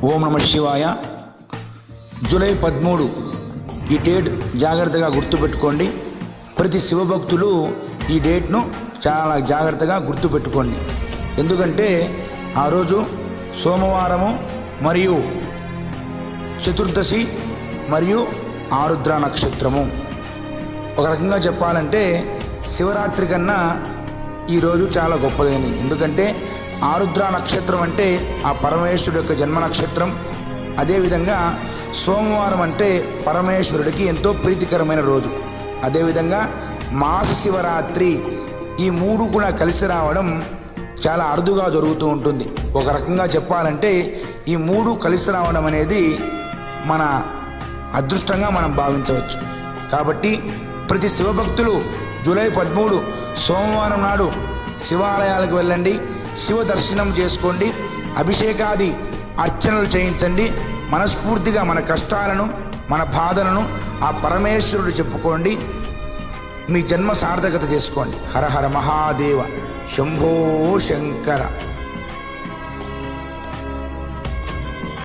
ఓం నమః శివాయ. జూలై 13 ఈ డేట్ జాగ్రత్తగా గుర్తుపెట్టుకోండి. ప్రతి శివభక్తులు ఈ డేట్ను చాలా జాగ్రత్తగా గుర్తుపెట్టుకోండి. ఎందుకంటే ఆ రోజు సోమవారము మరియు చతుర్దశి మరియు ఆరుద్ర నక్షత్రము. ఒక రకంగా చెప్పాలంటే శివరాత్రి కన్నా ఈరోజు చాలా గొప్పదైనది. ఎందుకంటే ఆరుద్ర నక్షత్రం అంటే ఆ పరమేశ్వరుడు యొక్క జన్మ నక్షత్రం. అదేవిధంగా సోమవారం అంటే పరమేశ్వరుడికి ఎంతో ప్రీతికరమైన రోజు. అదేవిధంగా మాస శివరాత్రి, ఈ మూడు కూడా కలిసి రావడం చాలా అరుదుగా జరుగుతూ ఉంటుంది. ఒక రకంగా చెప్పాలంటే ఈ మూడు కలిసి రావడం అనేది మన అదృష్టంగా మనం భావించవచ్చు. కాబట్టి ప్రతి శివభక్తులు జూలై 13 సోమవారం నాడు శివాలయాలకు వెళ్ళండి, శివ దర్శనం చేసుకోండి, అభిషేకాది అర్చనలు చేయించండి. మనస్ఫూర్తిగా మన కష్టాలను, మన బాధలను ఆ పరమేశ్వరుడు చెప్పుకోండి. మీ జన్మ సార్థకత చేసుకోండి. హర హర మహాదేవ, శంభో శంకర.